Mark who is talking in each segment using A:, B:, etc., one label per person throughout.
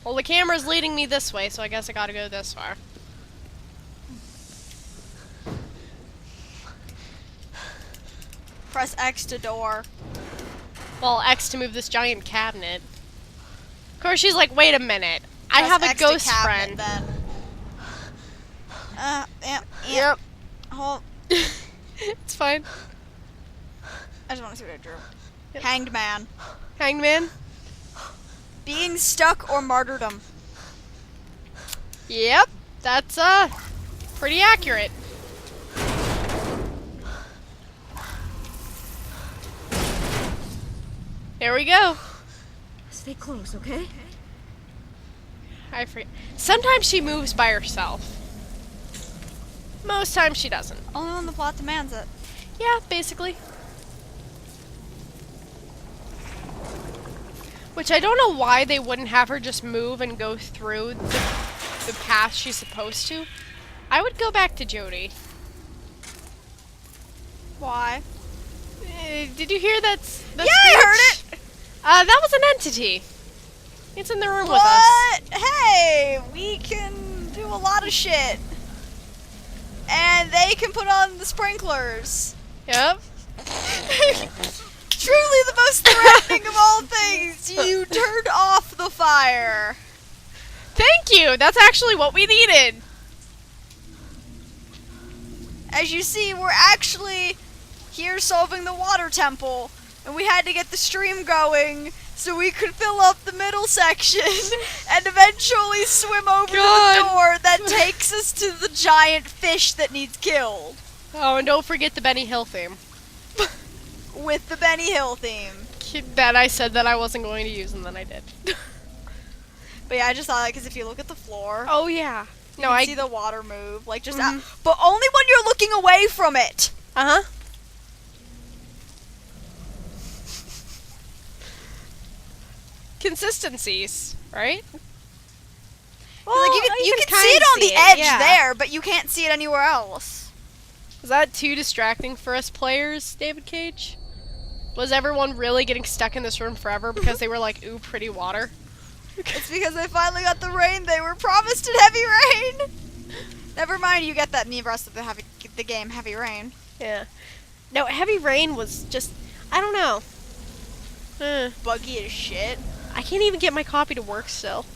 A: Well, the camera's leading me this way, so I guess I gotta go this far.
B: Press X to door.
A: Well, X to move this giant cabinet. Of course, she's like, wait a minute. I
B: Press
A: have a
B: X to
A: ghost
B: cabinet,
A: friend.
B: Then. Yep.
A: Yep.
B: Hold.
A: It's fine.
B: I just want to see what I drew.
A: Yep.
B: Hanged man.
A: Hanged man?
B: Being stuck or martyrdom.
A: Yep. That's, pretty accurate. There we go.
C: Stay close, okay?
A: I forget. Sometimes she moves by herself. Most times she doesn't.
B: Only when the plot demands it.
A: Yeah, basically. Which I don't know why they wouldn't have her just move and go through the path she's supposed to. I would go back to Jodie.
B: Why?
A: Did you hear that?
B: Yeah, I heard it!
A: That was an entity. It's in the room with us.
B: What? Hey, we can do a lot of shit. And they can put on the sprinklers.
A: Yep.
B: Truly the most threatening of all things. You turned off the fire.
A: Thank you. That's actually what we needed.
B: As you see, we're actually here solving the water temple. And we had to get the stream going so we could fill up the middle section and eventually swim over to the door that takes us to the giant fish that needs killed.
A: Oh, and don't forget the Benny Hill theme.
B: With the Benny Hill theme.
A: That I said that I wasn't going to use, and then I did.
B: But yeah, I just thought that because if you look at the floor,
A: Oh, yeah.
B: you
A: No,
B: can
A: I...
B: see the water move. Like, just
A: Mhm.
B: but only when you're looking away from it.
A: Uh-huh. Consistencies, right?
B: Like you can see it on the edge
A: yeah.
B: there, but you can't see it anywhere else.
A: Was that too distracting for us players, David Cage? Was everyone really getting stuck in this room forever because they were like, ooh, pretty water?
B: It's because they finally got the rain they were promised in Heavy Rain. Never mind, you get that in the rest of the game, Heavy Rain.
A: Yeah. No, Heavy Rain was just, I don't know.
B: Buggy as shit.
A: I can't even get my copy to work still.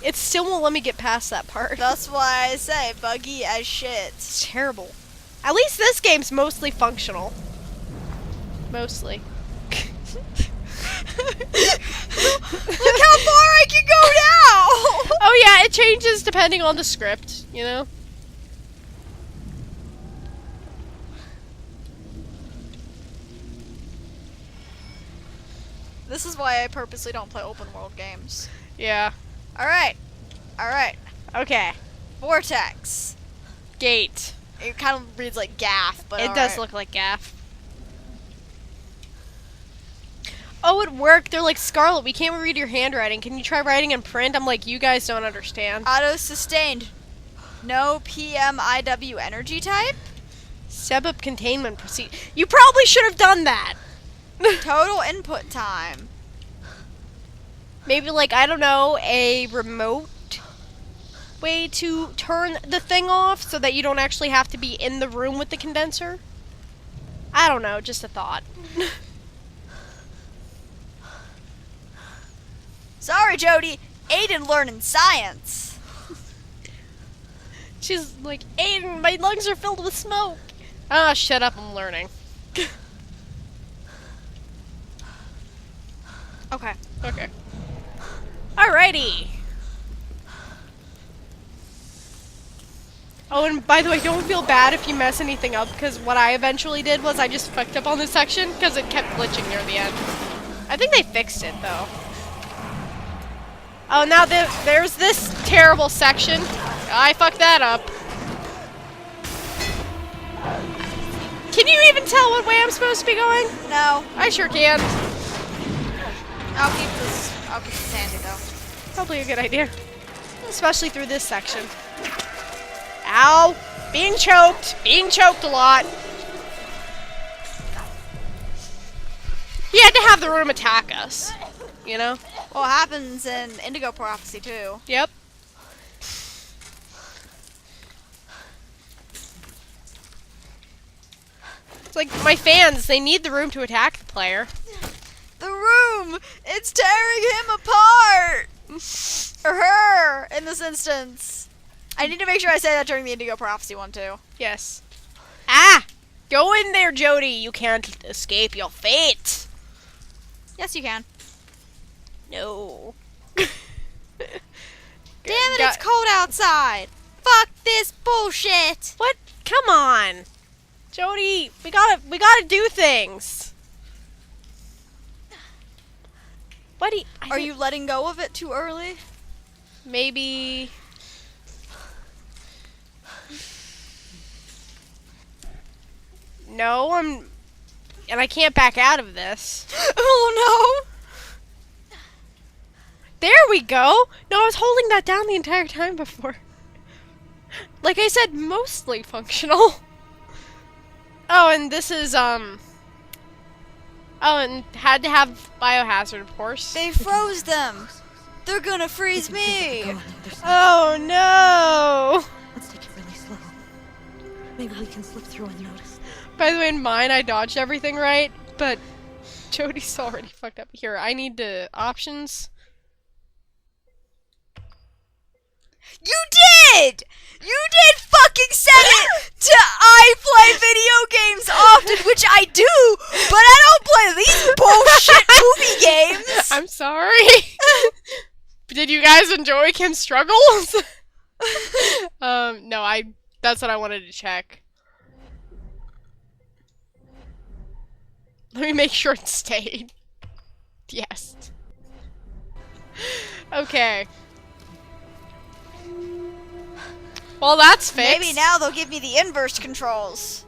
A: It still won't let me get past that part.
B: That's why I say buggy as shit.
A: It's terrible. At least this game's mostly functional. Mostly.
B: Look how far I can go now!
A: Oh yeah, it changes depending on the script, you know?
B: This is why I purposely don't play open world games.
A: Yeah.
B: Alright.
A: Okay.
B: Vortex.
A: Gate.
B: It kind of reads like gaff, but
A: It
B: all
A: does
B: right.
A: look like gaff. Oh, it worked. They're like, Scarlet, we can't read your handwriting. Can you try writing in print? I'm like, you guys don't understand.
B: Auto-sustained. No PMIW energy type?
A: Step up containment proceed. You probably should have done that.
B: Total input time.
A: Maybe like, I don't know, a remote way to turn the thing off so that you don't actually have to be in the room with the condenser. I don't know, just a thought.
B: Sorry, Jody. Aiden learning science.
A: She's like, Aiden, my lungs are filled with smoke. Ah, shut up, I'm learning.
B: Okay.
A: Okay. Alrighty. Oh, and by the way, don't feel bad if you mess anything up, because what I eventually did was I just fucked up on this section, because it kept glitching near the end. I think they fixed it, though. Oh, now there's this terrible section. I fucked that up. Can you even tell what way I'm supposed to be going?
B: No.
A: I sure can.
B: I'll keep this handy though.
A: Probably a good idea. Especially through this section. Ow! Being choked! Being choked a lot. He had to have the room attack us. You know?
B: Well, it happens in Indigo Prophecy too.
A: Yep. It's like my fans, they need the room to attack the player.
B: The room! It's tearing him apart! Or her, in this instance. I need to make sure I say that during the Indigo Prophecy one too.
A: Yes. Ah! Go in there, Jody. You can't escape your fate.
B: Yes, you can.
A: No.
B: Damn it, it's cold outside! Fuck this bullshit!
A: What? Come on. Jody, we gotta do things. What do you,
B: Are you letting go of it too early?
A: maybe... No, and I can't back out of this.
B: Oh no!
A: There we go! No, I was holding that down the entire time before. Like I said, mostly functional. Oh, and this is, Oh, and had to have biohazard, of course.
B: They froze them! They're gonna freeze me!
C: Go on the other side.
A: Oh, no!
C: Let's take it really slow. Maybe we can slip through unnoticed.
A: By the way, in mine, I dodged everything right, but Jody's already fucked up. Here, I need to... options.
B: You did! You did fucking set it to I play video games often, which I do, but I don't play these bullshit movie games!
A: I'm sorry. Did you guys enjoy Kim's struggles? No, that's what I wanted to check. Let me make sure it stayed. Yes. Okay. Well, that's fixed.
B: Maybe now they'll give me the inverse controls.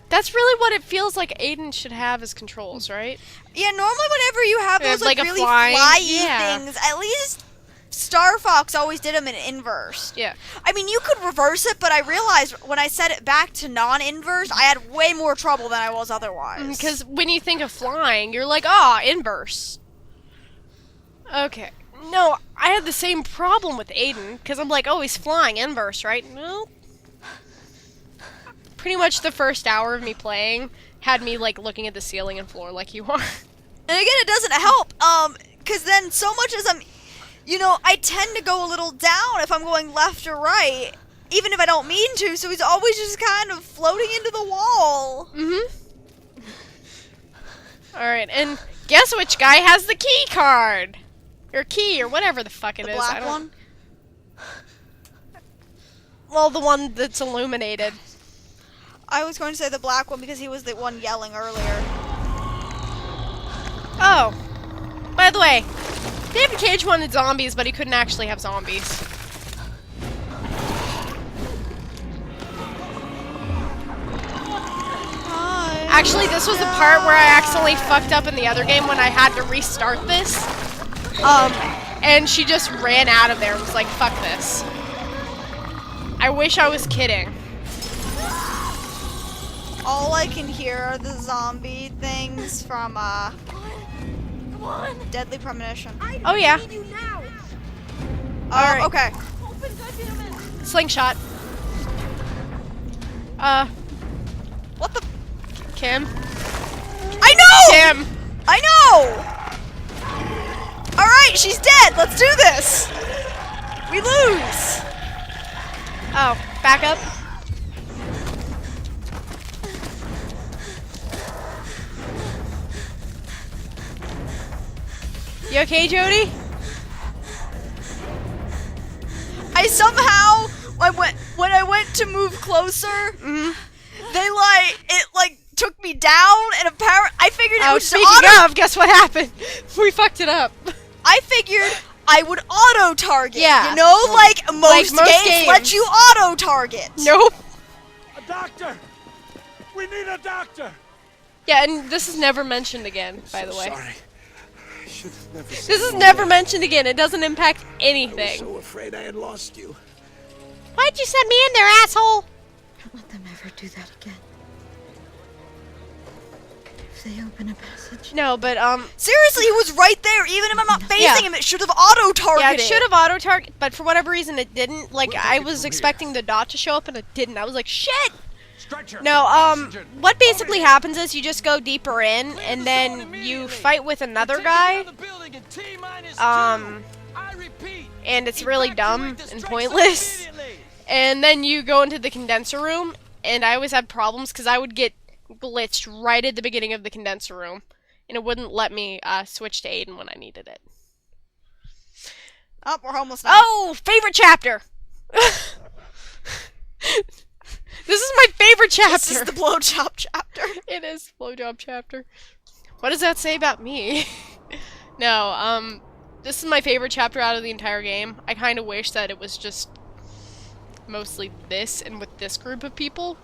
A: That's really what it feels like Aiden should have as controls, right?
B: Yeah, normally whenever you have those
A: Like a
B: really
A: flying-
B: flyy
A: yeah.
B: things, at least Star Fox always did them in inverse.
A: Yeah.
B: I mean, you could reverse it, but I realized when I set it back to non-inverse, I had way more trouble than I was otherwise.
A: Because when you think of flying, you're like, ah, inverse. Okay. No, I had the same problem with Aiden, because I'm like, oh, he's flying inverse, right? No. Pretty much the first hour of me playing had me, like, looking at the ceiling and floor like you are.
B: And again, it doesn't help, because then so much as I tend to go a little down if I'm going left or right, even if I don't mean to, so he's always just kind of floating into the wall.
A: Mm-hmm. Alright, and guess which guy has the key card? Or key, or whatever the fuck it
B: The
A: is.
B: black
A: I don't...
B: one?
A: Well, the one that's illuminated.
B: I was going to say the black one because he was the one yelling earlier.
A: Oh. By the way, David Cage wanted zombies, but he couldn't actually have zombies. Actually, this was the part where I accidentally fucked up in the other game when I had to restart this. And she just ran out of there and was like, fuck this. I wish I was kidding.
B: All I can hear are the zombie things from,
C: Come on.
B: Deadly Premonition.
A: Oh, yeah.
C: Need you now.
A: Alright.
B: Okay.
C: Open, goddammit.
A: Slingshot.
B: What the?
A: Kim.
B: I know!
A: Kim.
B: I know! Alright, she's dead! Let's do this! We lose!
A: Oh, back up. You okay, Jody?
B: I somehow, when I went to move closer, it took me down, and apparently, I figured it
A: Oh,
B: was
A: speaking of, guess what happened? We fucked it up.
B: I figured I would auto-target.
A: Yeah.
B: You know, like most games
A: games.
B: let you auto-target.
A: Nope.
D: A doctor! We need a doctor!
A: Yeah, and this is never mentioned again, by the way.
D: Sorry. I should have never said
A: This is
D: all
A: never
D: that.
A: mentioned again. It doesn't impact
D: I was
A: anything.
D: so afraid I had lost you.
A: Why'd you send me in there, asshole?
C: Don't let them ever do that again. If they open a passage.
A: No, but
B: Seriously, he was right there. Even if I'm not facing
A: Yeah.
B: him, it should have auto-targeted.
A: yeah, it should have auto target, but for whatever reason it didn't. Like
D: We'll
A: I
D: take it
A: was
D: from
A: expecting the dot to show up and it didn't. I was like, shit.
D: Stretcher.
A: No,
D: Oxygen.
A: what
D: Over
A: basically
D: here.
A: happens is you just go deeper in,
D: Clear
A: and
D: the zone
A: then you
D: immediately.
A: fight with another
D: Take it
A: guy,
D: out of the building in T-minus
A: um,
D: 2. I repeat.
A: and it's really
D: Evacuate
A: dumb
D: the
A: and
D: strike zone
A: pointless.
D: immediately.
A: And then you go into the condenser room, and I always had problems because I would get glitched right at the beginning of the condenser room, and it wouldn't let me switch to Aiden when I needed it.
B: Oh, we're almost done.
A: Oh, favorite chapter! This is my favorite chapter!
B: This is the blowjob chapter.
A: It is blowjob chapter. What does that say about me? No, this is my favorite chapter out of the entire game. I kind of wish that it was just mostly this and with this group of people.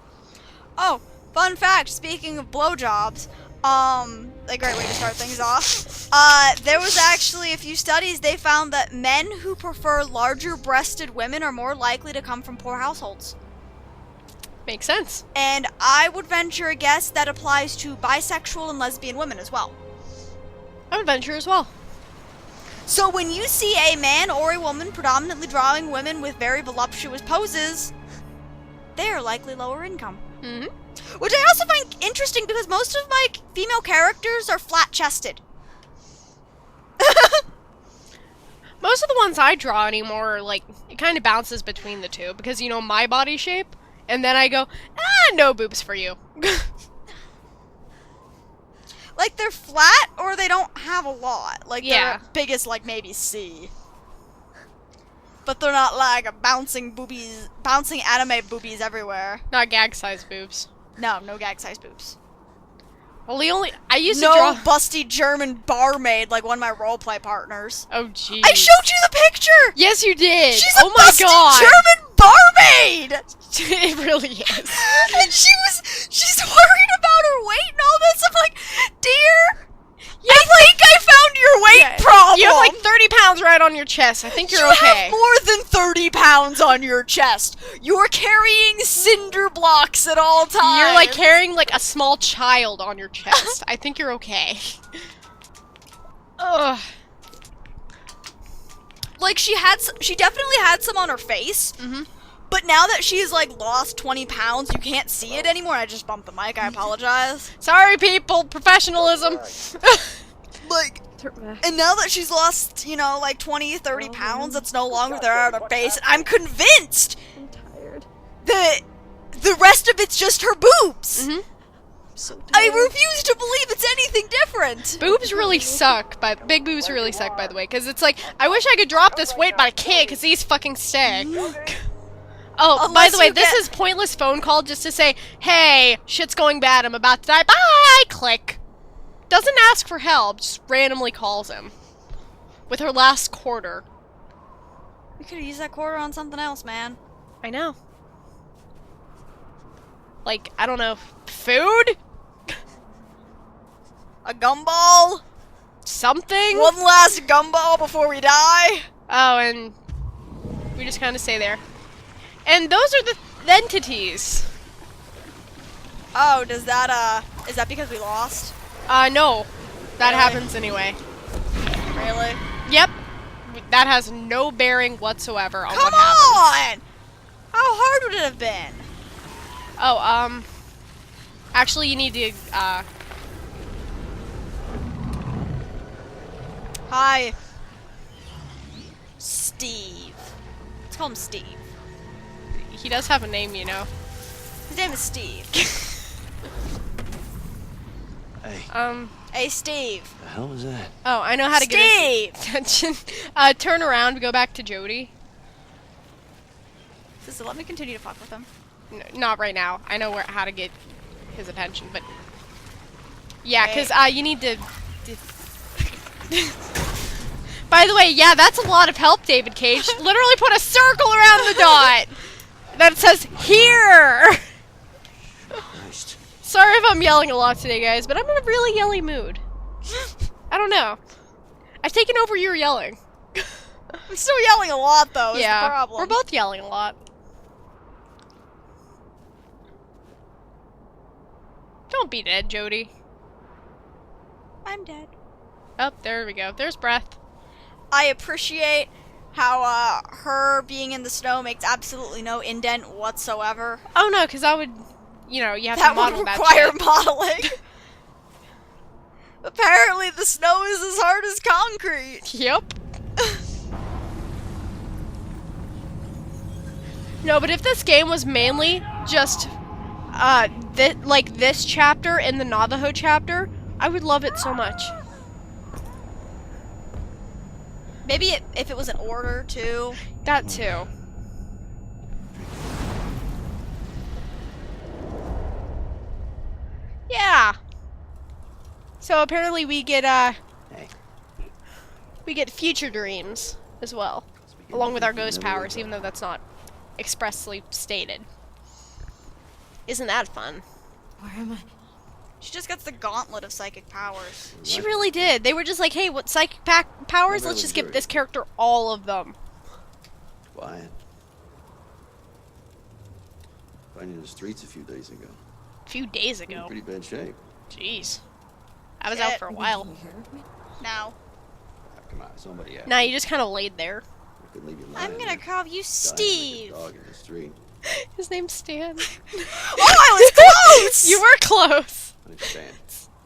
B: Oh, fun fact, speaking of blowjobs, a great way to start things off. There was actually a few studies, they found that men who prefer larger-breasted women are more likely to come from poor households.
A: Makes sense.
B: And I would venture a guess that applies to bisexual and lesbian women as well.
A: I would venture as well.
B: So when you see a man or a woman predominantly drawing women with very voluptuous poses, they are likely lower income.
A: Mm-hmm.
B: Which I also find interesting because most of my female characters are flat-chested.
A: Most of the ones I draw anymore, like, it kind of bounces between the two because, you know, my body shape, and then I go, no boobs for you.
B: Like, they're flat or they don't have a lot. Like,
A: Yeah.
B: they're biggest, like, maybe C. But they're not, like, bouncing boobies, bouncing anime boobies everywhere.
A: Not gag-size boobs.
B: No, no gag-size boobs.
A: Well, I used to
B: No
A: draw...
B: busty German barmaid like one of my roleplay partners.
A: Oh, jeez.
B: I showed you the picture!
A: Yes, you did!
B: She's
A: Oh
B: a
A: my
B: busty
A: god!
B: German barmaid!
A: It really is.
B: And she's worried about her weight and all this. I'm like, dear, I think I found your weight problem.
A: You have like 30 pounds right on your chest. I think you're
B: You
A: okay.
B: have more than 30 pounds on your chest. You're carrying cinder blocks at all times.
A: You're like carrying like a small child on your chest. I think you're okay. Ugh.
B: Like, she definitely had some on her face.
A: Mm-hmm.
B: But now that she's, like, lost 20 pounds, you can't see it anymore. I just bumped the mic. I apologize.
A: Sorry, people. Professionalism.
B: Like,
C: Turn back.
B: and now that she's lost, you know, like 20, 30 pounds, it's no longer there on her face. I'm convinced
C: I'm tired.
B: that the rest of it's just her boobs.
A: Mm-hmm.
C: I'm so
B: I
C: tired.
B: refuse to believe it's anything different.
A: Boobs really suck, but big boobs really suck, by the way, because it's like, I wish I could drop this weight, but I can't, because these fucking stay. Oh, by
B: Unless
A: the way,
B: you
A: this
B: get-
A: is pointless phone call just to say, hey, shit's going bad, I'm about to die, bye, click. Doesn't ask for help, just randomly calls him. With her last quarter.
B: We could have used that quarter on something else, man.
A: I know. Like, I don't know, food?
B: A gumball?
A: Something?
B: One last gumball before we die?
A: Oh, and we just kind of stay there. And those are the entities.
B: Oh, does that, is that because we lost?
A: No. That
B: Really?
A: happens anyway.
B: Really?
A: Yep. That has no bearing whatsoever on
B: Come
A: what happens.
B: on! How hard would it have been?
A: Oh, actually you need to,
B: Hi. Steve. Let's call him Steve.
A: he does have a name, you know.
B: His name is Steve.
D: Hey,
B: Hey, Steve.
D: the hell was that?
A: Oh, I know how to get
B: Steve!
A: his attention. Turn around, go back to Jody.
B: Sister, let me continue to fuck with him.
A: Not right now. I know how to get his attention, but... Yeah, because, you need to... By the way, yeah, that's a lot of help, David Cage. Literally put a circle around the dot that says, here!
D: Christ.
A: Sorry if I'm yelling a lot today, guys, but I'm in a really yelly mood. I don't know. I've taken over your yelling.
B: I'm still yelling a lot, though, is
A: Yeah,
B: the problem.
A: we're both yelling a lot. Don't be dead, Jody.
B: I'm dead.
A: Oh, there we go. There's breath.
B: I appreciate how her being in the snow makes absolutely no indent whatsoever.
A: Oh no, because I would, you know, you have
B: That
A: to model
B: would
A: that
B: require
A: shit.
B: modeling. Apparently the snow is as hard as concrete.
A: Yep. No, but if this game was mainly just, like this chapter and the Navajo chapter, I would love it so much.
B: Maybe if it was an order too.
A: That too. Yeah. So apparently we get future dreams as well, along with our ghost powers, even though that's not expressly stated. Isn't that fun?
C: Where am I?
B: She just gets the gauntlet of psychic powers.
A: She really did. They were just like, hey, what psychic powers? Let's just give this character all of them.
E: Quiet. Finding the streets a few days ago.
A: A few days
E: In
A: ago.
E: pretty bad shape.
A: Jeez. I was
B: Shit.
A: out for a while.
B: Now,
E: Ah, come on, somebody asked.
A: Nah, you just kind of laid there.
E: I couldn't leave you lying
B: I'm gonna
E: there,
B: call you
E: dying like a
B: Steve.
E: dog in the street.
A: His name's Stan.
B: Oh, I was close!
A: You were close.
E: Understand.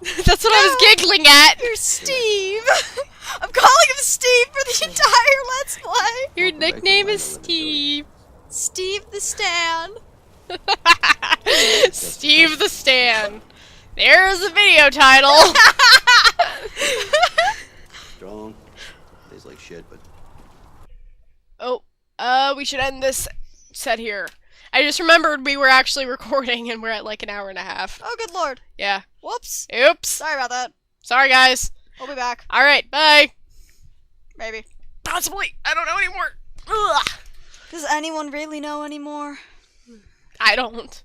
A: That's what I was giggling at.
B: You're Steve. I'm calling him Steve for the entire Let's Play.
A: Your
E: Welcome back to
A: nickname
E: Rhino,
A: is
E: let me tell you.
A: Steve.
B: Steve the Stan.
A: Steve the Stan. There's the video title.
E: Strong. Tastes like shit, but
A: Oh, we should end this set here. I just remembered we were actually recording and we're at like an hour and a half.
B: Oh, good lord.
A: Yeah.
B: Whoops.
A: Oops.
B: Sorry about that.
A: Sorry, guys.
B: We'll be back.
A: Alright, bye.
B: Maybe.
A: Possibly. I don't know anymore. Ugh.
B: Does anyone really know anymore?
A: I don't.